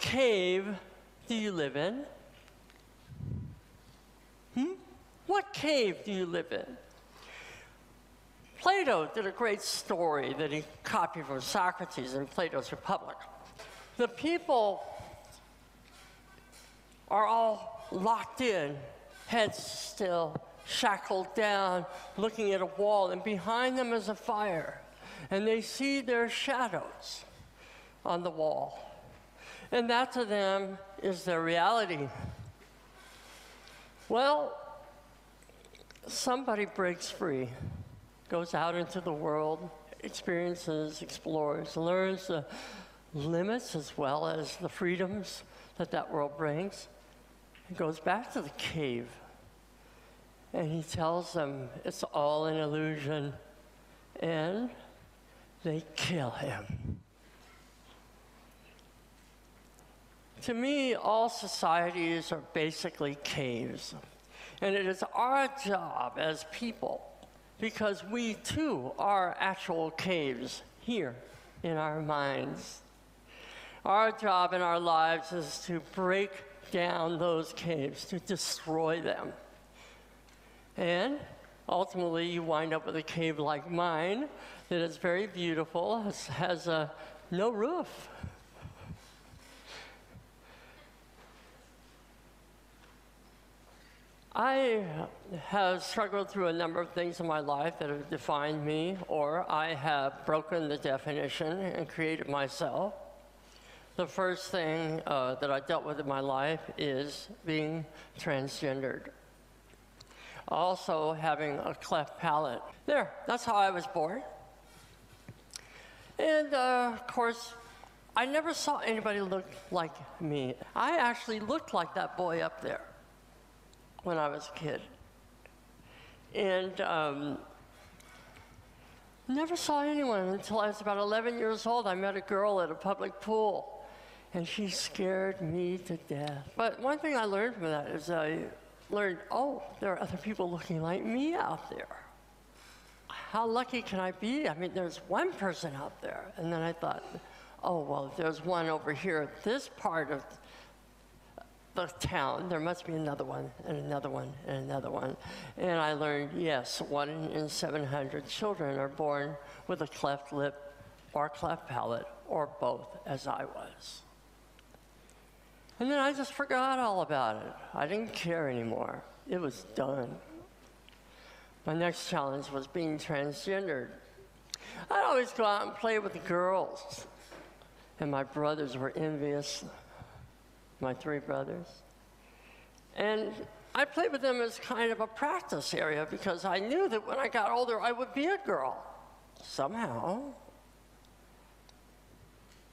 cave do you live in? What cave do you live in? Plato did a great story that he copied from Socrates in Plato's Republic. The people are all locked in, heads still, shackled down, looking at a wall, and behind them is a fire. And they see their shadows on the wall. And that to them is their reality. Well, somebody breaks free, goes out into the world, experiences, explores, learns the limits as well as the freedoms that that world brings, and goes back to the cave. And he tells them it's all an illusion, and they kill him. To me, all societies are basically caves. And it is our job as people, because we too are actual caves here in our minds. Our job in our lives is to break down those caves, to destroy them. And ultimately, you wind up with a cave like mine that is very beautiful, has no roof. I have struggled through a number of things in my life that have defined me, or I have broken the definition and created myself. The first thing that I dealt with in my life is being transgendered. Also having a cleft palate. There, that's how I was born. And of course, I never saw anybody look like me. I actually looked like that boy up there when I was a kid. And never saw anyone until I was about 11 years old. I met a girl at a public pool, and she scared me to death. But one thing I learned from that is I learned, oh, there are other people looking like me out there. How lucky can I be? I mean, there's one person out there. And then I thought, oh, well, if there's one over here at this part of the town, there must be another one, and another one, and another one. And I learned, yes, 1 in 700 children are born with a cleft lip or cleft palate, or both, as I was. And then I just forgot all about it. I didn't care anymore. It was done. My next challenge was being transgendered. I'd always go out and play with the girls, and my brothers were envious. My 3 brothers. And I played with them as kind of a practice area because I knew that when I got older, I would be a girl. Somehow.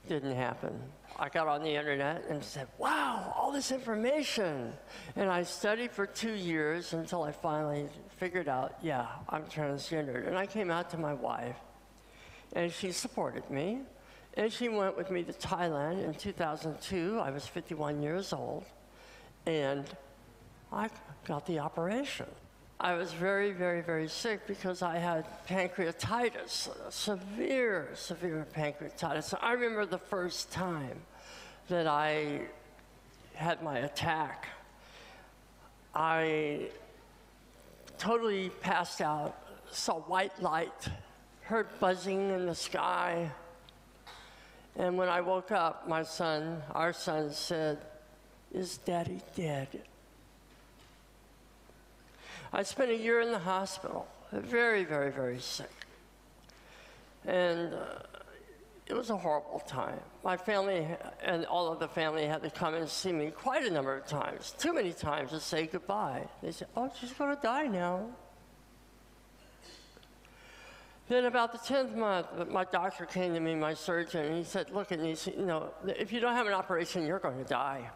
Didn't happen. I got on the internet and said, wow, all this information. And I studied for 2 years until I finally figured out, yeah, I'm transgendered. And I came out to my wife, and she supported me. And she went with me to Thailand in 2002. I was 51 years old, and I got the operation. I was very, very, very sick because I had pancreatitis, severe, severe pancreatitis. I remember the first time that I had my attack. I totally passed out, saw white light, heard buzzing in the sky. And when I woke up, my son, our son, said, "Is Daddy dead?" I spent a year in the hospital, very, very, very sick. And it was a horrible time. My family and all of the family had to come and see me quite a number of times, too many times to say goodbye. They said, "Oh, she's going to die now." Then about the 10th month, my doctor came to me, my surgeon, and he said, "Look, Anyse, you know, if you don't have an operation, you're going to die."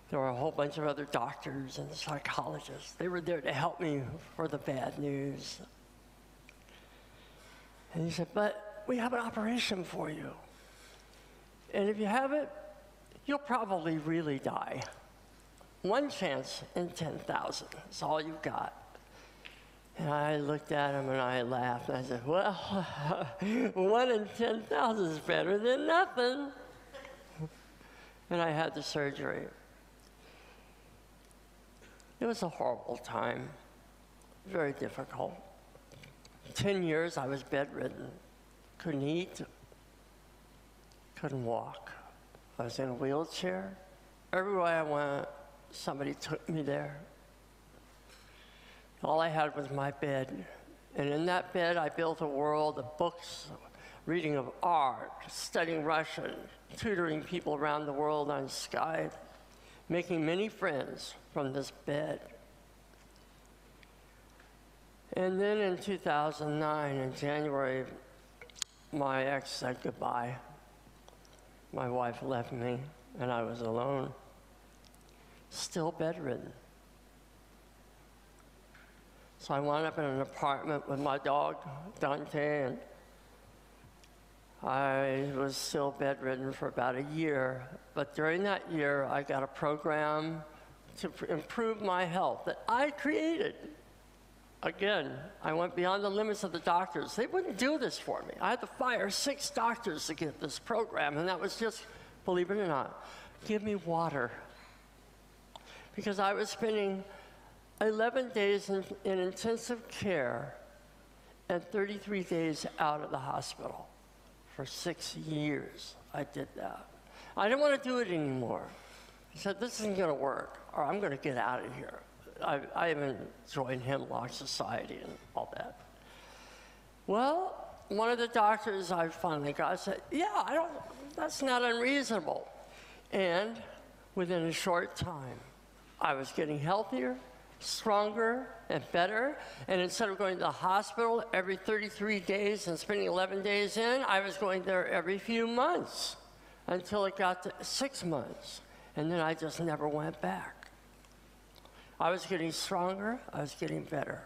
There were a whole bunch of other doctors and psychologists. They were there to help me for the bad news. And he said, "But we have an operation for you. And if you have it, you'll probably really die. 1 chance in 10,000 is all you've got." And I looked at him and I laughed. And I said, "Well, 1 in 10,000 is better than nothing." and I had the surgery. It was a horrible time, very difficult. 10 years I was bedridden, couldn't eat, couldn't walk. I was in a wheelchair. Everywhere I went, somebody took me there. All I had was my bed. And in that bed, I built a world of books, reading of art, studying Russian, tutoring people around the world on Skype, making many friends from this bed. And then in 2009, in January, my ex said goodbye. My wife left me, and I was alone, still bedridden. So I wound up in an apartment with my dog, Dante, and I was still bedridden for about a year. But during that year, I got a program to improve my health that I created. Again, I went beyond the limits of the doctors. They wouldn't do this for me. I had to fire 6 doctors to get this program, and that was just, believe it or not, give me water. Because I was spending 11 days in intensive care and 33 days out of the hospital. For 6 years, I did that. I didn't want to do it anymore. I said, this isn't going to work, or I'm going to get out of here. I even joined Hemlock Society and all that. Well, one of the doctors I finally got said, yeah, that's not unreasonable. And within a short time, I was getting healthier, stronger, and better. And instead of going to the hospital every 33 days and spending 11 days in, I was going there every few months until it got to 6 months. And then I just never went back. I was getting stronger, I was getting better.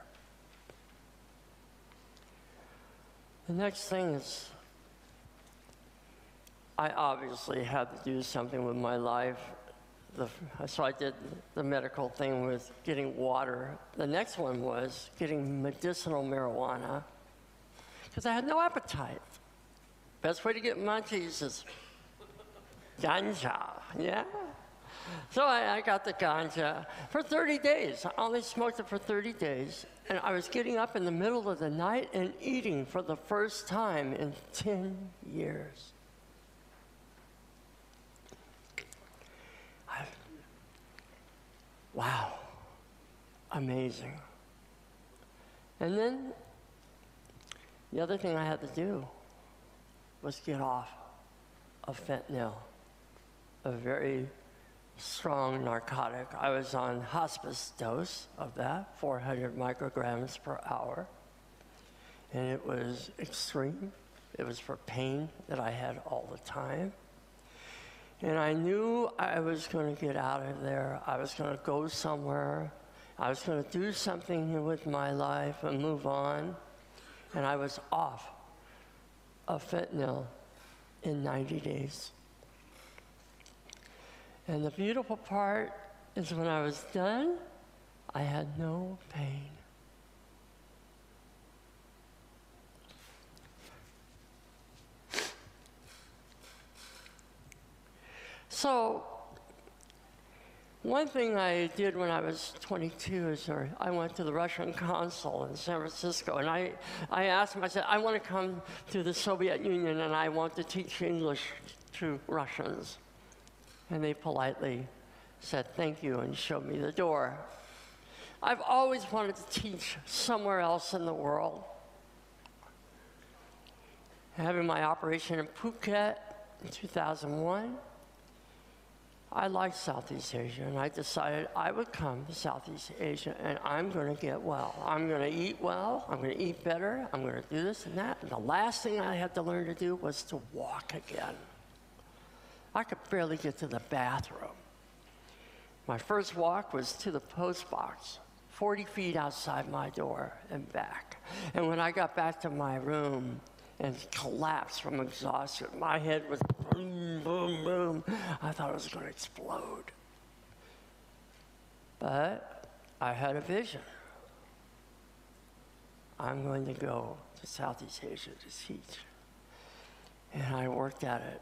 The next thing is, I obviously had to do something with my life. So I did the medical thing with getting water. The next one was getting medicinal marijuana, because I had no appetite. Best way to get munchies is ganja, yeah? So I got the ganja for 30 days. I only smoked it for 30 days. And I was getting up in the middle of the night and eating for the first time in 10 years. Wow, amazing. And then the other thing I had to do was get off of fentanyl, a very strong narcotic. I was on hospice dose of that, 400 micrograms per hour. And it was extreme. It was for pain that I had all the time. And I knew I was going to get out of there. I was going to go somewhere. I was going to do something with my life and move on. And I was off of fentanyl in 90 days. And the beautiful part is when I was done, I had no pain. So, one thing I did when I was 22 is I went to the Russian consul in San Francisco, and I asked him, I said, I want to come to the Soviet Union and I want to teach English to Russians. And they politely said thank you and showed me the door. I've always wanted to teach somewhere else in the world. Having my operation in Phuket in 2001, I liked Southeast Asia, and I decided I would come to Southeast Asia, and I'm going to get well. I'm going to eat well. I'm going to eat better. I'm going to do this and that. And the last thing I had to learn to do was to walk again. I could barely get to the bathroom. My first walk was to the post box, 40 feet outside my door and back. And when I got back to my room and collapsed from exhaustion, my head was boom, boom, boom. I thought it was going to explode. But I had a vision. I'm going to go to Southeast Asia to teach. And I worked at it.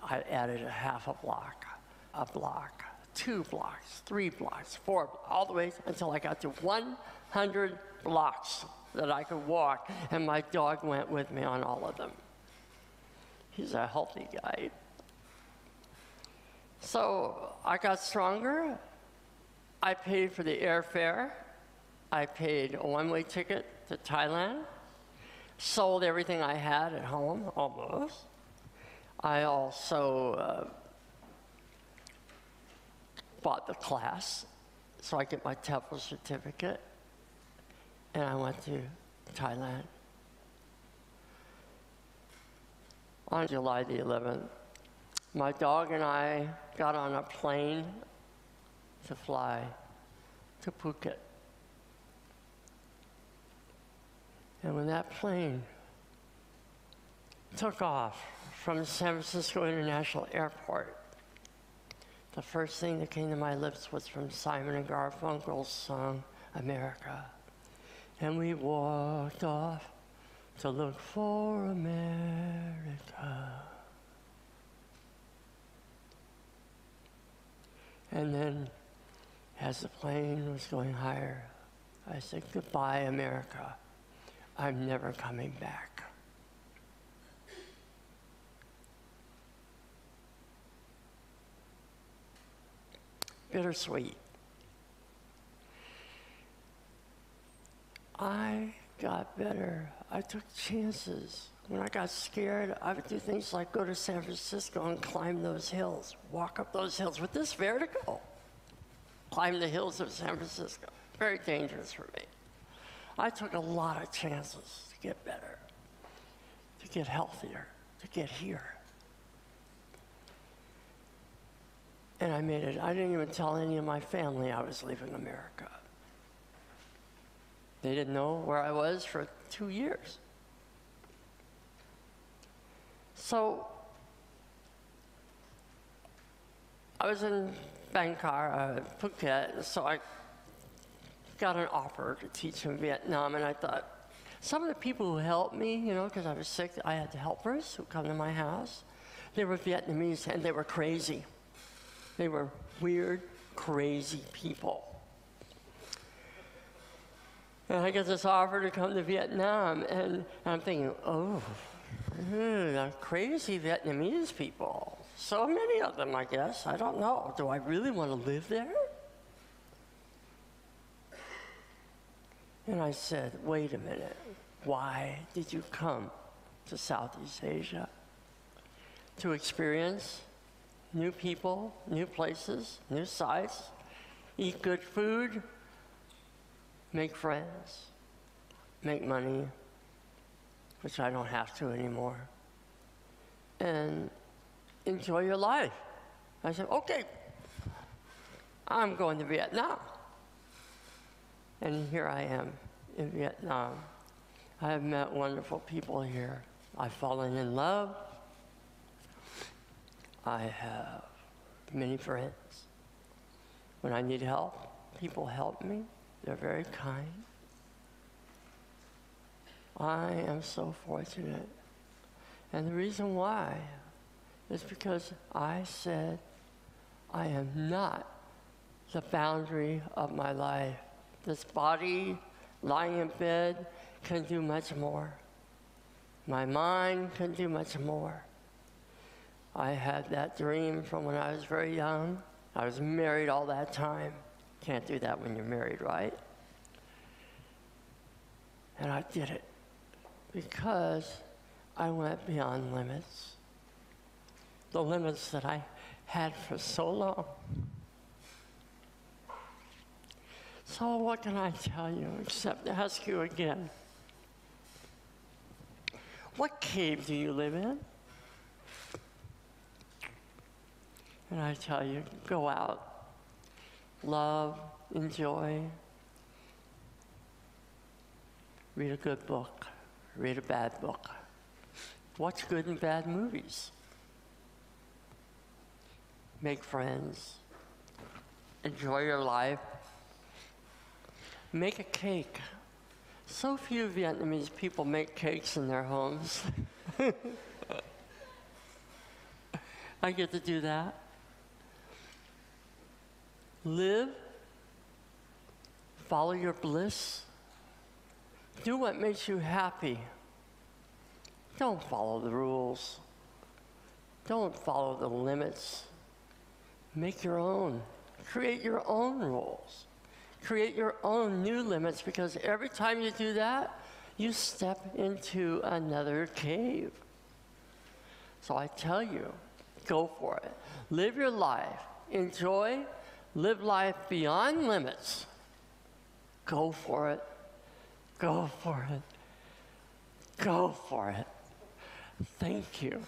I added a half a block. a block, 2 blocks, 3 blocks, 4, all the way until I got to 100 blocks that I could walk, and my dog went with me on all of them. He's a healthy guy. So I got stronger. I paid for the airfare. I paid a one-way ticket to Thailand. Sold everything I had at home, almost. I also bought the class so I get my TEFL certificate, and I went to Thailand. On July the 11th, my dog and I got on a plane to fly to Phuket. And when that plane took off from San Francisco International Airport, the first thing that came to my lips was from Simon and Garfunkel's song, America. And we walked off to look for America. And then, as the plane was going higher, I said, goodbye, America. I'm never coming back. Bittersweet. I got better. I took chances. When I got scared, I would do things like go to San Francisco and climb those hills, walk up those hills with this vertigo. Climb the hills of San Francisco. Very dangerous for me. I took a lot of chances to get better, to get healthier, to get here. And I made it. I didn't even tell any of my family I was leaving America. They didn't know where I was for 2 years. So I was in Bangkok, Phuket, so I got an offer to teach in Vietnam, and I thought, some of the people who helped me, you know, because I was sick, I had helpers who come to my house. They were Vietnamese, and they were crazy. They were weird, crazy people. And I get this offer to come to Vietnam, and I'm thinking, oh, the crazy Vietnamese people. So many of them, I guess. I don't know. Do I really want to live there? And I said, wait a minute. Why did you come to Southeast Asia? To experience new people, new places, new sights, eat good food, make friends, make money, which I don't have to anymore, and enjoy your life. I said, okay, I'm going to Vietnam. And here I am in Vietnam. I have met wonderful people here. I've fallen in love. I have many friends. When I need help, people help me. They're very kind. I am so fortunate. And the reason why is because I said I am not the boundary of my life. This body lying in bed can do much more. My mind can do much more. I had that dream from when I was very young. I was married all that time. Can't do that when you're married, right? And I did it because I went beyond limits. The limits that I had for so long. So what can I tell you except ask you again? What cave do you live in? And I tell you, go out, love, enjoy, read a good book, read a bad book, watch good and bad movies, make friends, enjoy your life, make a cake. So few Vietnamese people make cakes in their homes. I get to do that. Live, follow your bliss, do what makes you happy. Don't follow the rules. Don't follow the limits. Make your own. Create your own rules. Create your own new limits, because every time you do that, you step into another cave. So I tell you, go for it. Live your life. Enjoy. Live life beyond limits. Go for it. Go for it. Go for it. Thank you.